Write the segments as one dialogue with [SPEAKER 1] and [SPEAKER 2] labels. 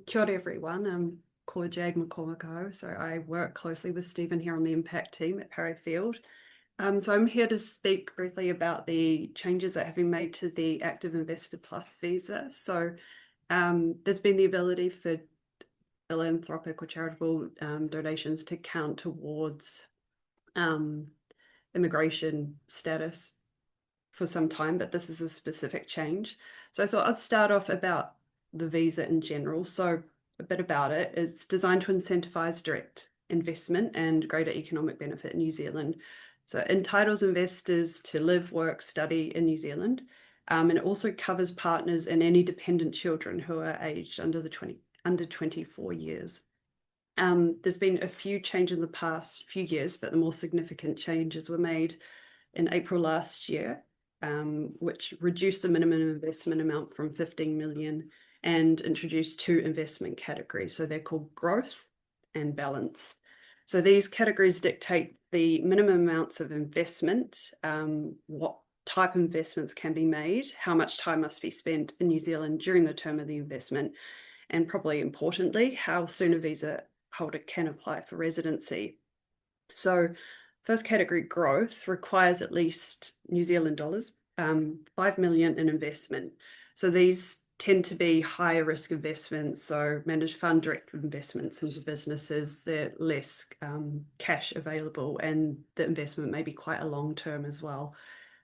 [SPEAKER 1] Kia ora everyone. I'm called Jade McCormick. So I work closely with Stephen here on the impact team at Parry Field. So I'm here to speak briefly about the changes that have been made to the Active Investor Plus visa. So there's been the ability for philanthropic or charitable donations to count towards immigration status for some time, but this is a specific change. So I thought I'd start off about the visa in general. So a bit about it. It's designed to incentivize direct investment and greater economic benefit in New Zealand. So it entitles investors to live, work, study in New Zealand. And it also covers partners and any dependent children who are aged under 24 years. There's been a few changes in the past few years, but the more significant changes were made in April last year, which reduced the minimum investment amount from 15 million and introduced two investment categories. So they're called growth and balance. So these categories dictate the minimum amounts of investment, what type of investments can be made, how much time must be spent in New Zealand during the term of the investment, and probably importantly, how soon a visa holder can apply for residency. So first category, growth, requires at least New Zealand dollars, 5 million in investment. So these tend to be higher risk investments, so managed fund direct investments into businesses. They're less cash available, and the investment may be quite a long term as well.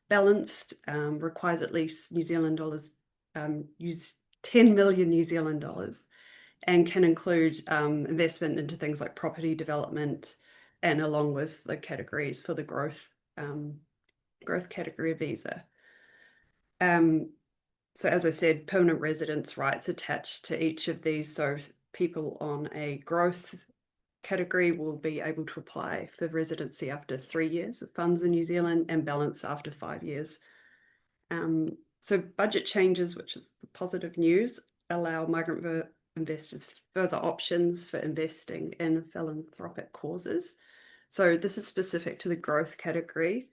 [SPEAKER 1] Balanced requires at least New Zealand dollars, use 10 million New Zealand dollars, and can include investment into things like property development, and along with the categories for the growth category visa. So as I said, permanent residence rights attached to each of these. So people on a growth category will be able to apply for residency after 3 years of funds in New Zealand, and balance after 5 years. So budget changes, which is the positive news, allow migrant investors further options for investing in philanthropic causes. So this is specific to the growth category.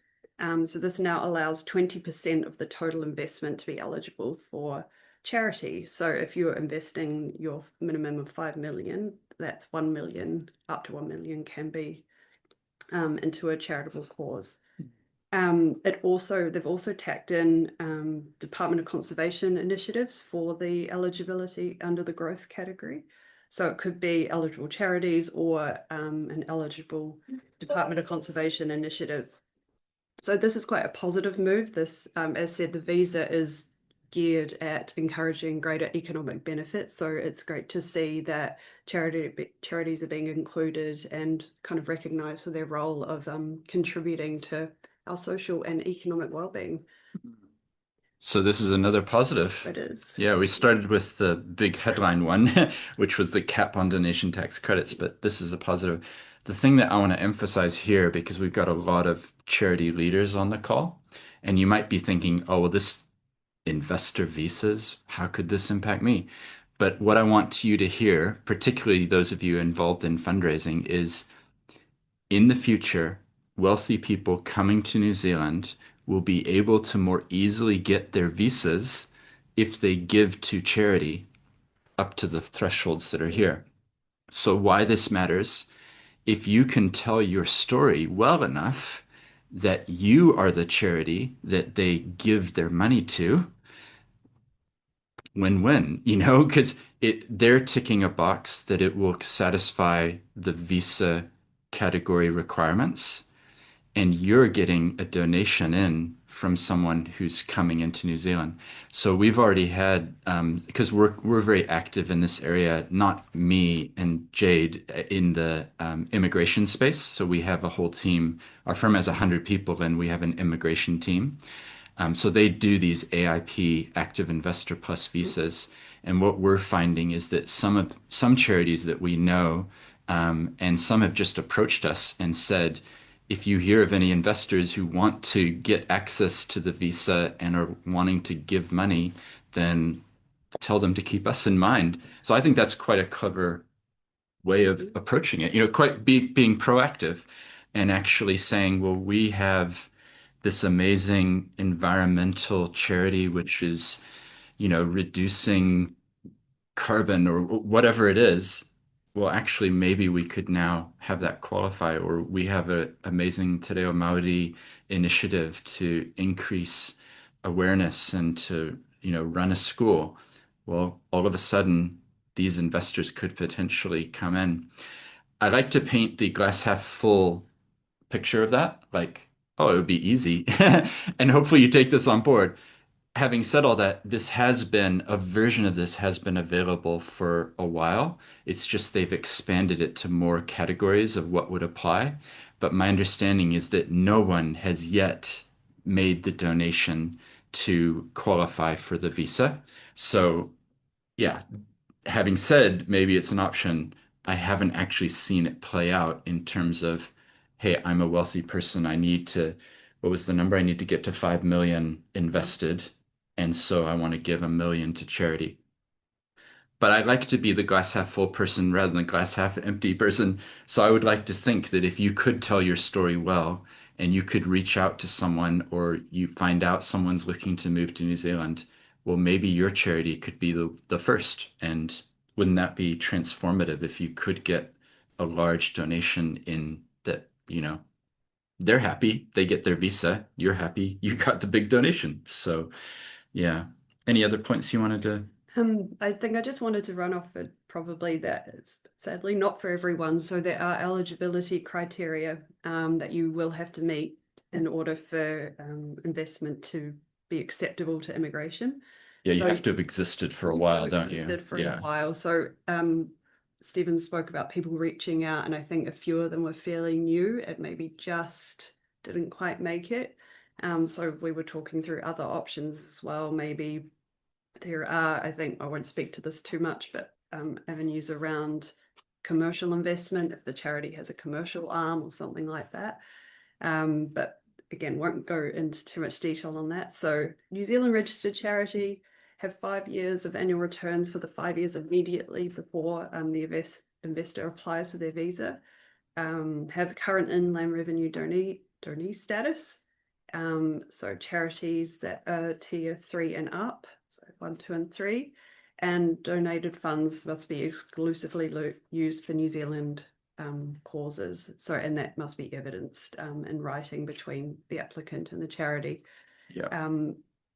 [SPEAKER 1] So this now allows 20% of the total investment to be eligible for charity. So if you're investing your minimum of 5 million, that's 1 million, up to 1 million can be into a charitable cause. They've also tacked in Department of Conservation initiatives for the eligibility under the growth category. So it could be eligible charities or an eligible Department of Conservation initiative. So this is quite a positive move. This, as said, the visa is geared at encouraging greater economic benefits. So it's great to see that charities are being included and kind of recognised for their role of contributing to our social and economic well-being.
[SPEAKER 2] So this is another positive.
[SPEAKER 1] It is.
[SPEAKER 2] Yeah, we started with the big headline one, which was the cap on donation tax credits, but this is a positive. The thing that I want to emphasize here, because we've got a lot of charity leaders on the call, and you might be thinking, oh, well, this investor visas, how could this impact me? But what I want you to hear, particularly those of you involved in fundraising, is in the future, wealthy people coming to New Zealand will be able to more easily get their visas if they give to charity up to the thresholds that are here. So why this matters, if you can tell your story well enough that you are the charity that they give their money to, win-win, because they're ticking a box that it will satisfy the visa category requirements, and you're getting a donation in from someone who's coming into New Zealand. So we've already had, because we're very active in this area, not me and Jade in the immigration space. So we have a whole team. Our firm has 100 people, and we have an immigration team. So they do these AIP, Active Investor Plus visas. And what we're finding is that some charities that we know, and some have just approached us and said, if you hear of any investors who want to get access to the visa and are wanting to give money, then tell them to keep us in mind. So I think that's quite a clever way of approaching it, being proactive and actually saying, well, we have this amazing environmental charity, which is, reducing carbon or whatever it is, well, actually, maybe we could now have that qualify, or we have an amazing Te Reo Maori initiative to increase awareness and to, run a school. Well, all of a sudden, these investors could potentially come in. I like to paint the glass half full picture of that, like, oh, it would be easy. And hopefully you take this on board. Having said all that, a version of this has been available for a while. It's just they've expanded it to more categories of what would apply. But my understanding is that no one has yet made the donation to qualify for the visa. So, yeah, having said maybe it's an option, I haven't actually seen it play out in terms of, hey, I'm a wealthy person. What was the number? I need to get to 5 million
[SPEAKER 1] Mm.
[SPEAKER 2] invested. And so I want to give 1 million to charity. But I like to be the glass half full person rather than glass half empty person. So I would like to think that if you could tell your story well and you could reach out to someone or you find out someone's looking to move to New Zealand, well, maybe your charity could be the first. And wouldn't that be transformative if you could get a large donation in that, they're happy, they get their visa, you're happy, you got the big donation. So, yeah. Any other points you wanted to?
[SPEAKER 1] I think I just wanted to run off it probably that it's sadly not for everyone. So there are eligibility criteria that you will have to meet in order for investment to be acceptable to immigration.
[SPEAKER 2] Yeah, you
[SPEAKER 1] So
[SPEAKER 2] have to have existed for a
[SPEAKER 1] you have
[SPEAKER 2] while, don't you?
[SPEAKER 1] existed for a
[SPEAKER 2] Yeah.
[SPEAKER 1] while. So Stephen spoke about people reaching out, and I think a few of them were fairly new and maybe just didn't quite make it. So we were talking through other options as well, maybe there are, I think, I won't speak to this too much, but avenues around commercial investment if the charity has a commercial arm or something like that. But again, won't go into too much detail on that. So New Zealand registered charity have 5 years of annual returns for the 5 years immediately before the investor applies for their visa. Have current inland revenue donee status. So charities that are tier 3 and up, so 1, 2, and 3, and donated funds must be exclusively used for New Zealand causes. So, and that must be evidenced in writing between the applicant and the charity.
[SPEAKER 2] Yeah.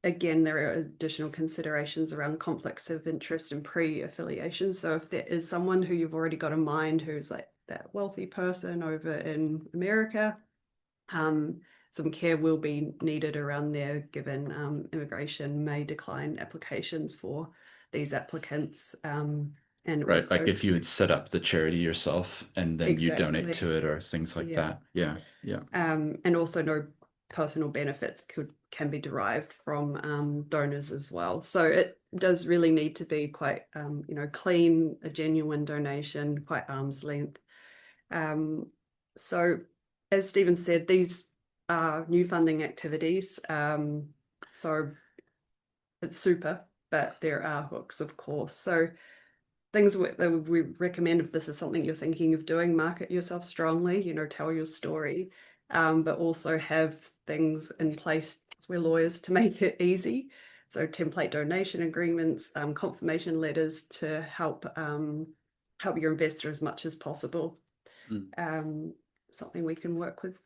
[SPEAKER 1] Again, there are additional considerations around conflicts of interest and pre-affiliation. So if there is someone who you've already got in mind who's like that wealthy person over in America, some care will be needed around there, given immigration may decline applications for these applicants. And
[SPEAKER 2] Right. Like
[SPEAKER 1] also,
[SPEAKER 2] if you had set up the charity yourself and then you donate
[SPEAKER 1] exactly,
[SPEAKER 2] to it or things like
[SPEAKER 1] yeah.
[SPEAKER 2] that. Yeah. Yeah.
[SPEAKER 1] And also no personal benefits can be derived from donors as well. So it does really need to be quite clean, a genuine donation, quite arm's length. So as Stephen said, these are new funding activities. So it's super, but there are hooks, of course. So things we recommend if this is something you're thinking of doing, market yourself strongly, tell your story, but also have things in place as we're lawyers to make it easy. So template donation agreements, confirmation letters to help your investor as much as possible.
[SPEAKER 2] Mm.
[SPEAKER 1] Something we can work with.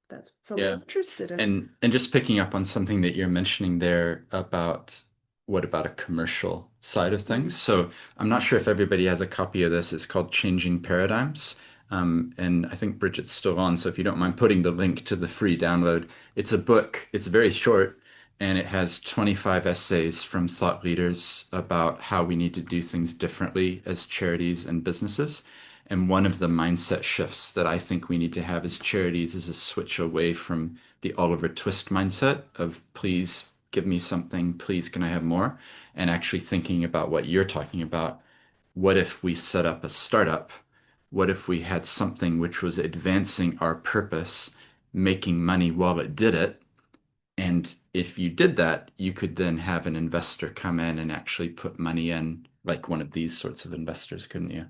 [SPEAKER 1] That's something
[SPEAKER 2] Yeah.
[SPEAKER 1] you're interested in.
[SPEAKER 2] And just picking up on something that you're mentioning there about what about a commercial side of things?
[SPEAKER 1] Mm.
[SPEAKER 2] So I'm not sure if everybody has a copy of this. It's called Changing Paradigms. And I think Bridget's still on. So if you don't mind putting the link to the free download, it's a book. It's very short and it has 25 essays from thought leaders about how we need to do things differently as charities and businesses. And one of the mindset shifts that I think we need to have as charities is a switch away from the Oliver Twist mindset of please give me something, please can I have more? And actually thinking about what you're talking about. What if we set up a startup? What if we had something which was advancing our purpose, making money while it did it? And if you did that, you could then have an investor come in and actually put money in, like one of these sorts of investors, couldn't you?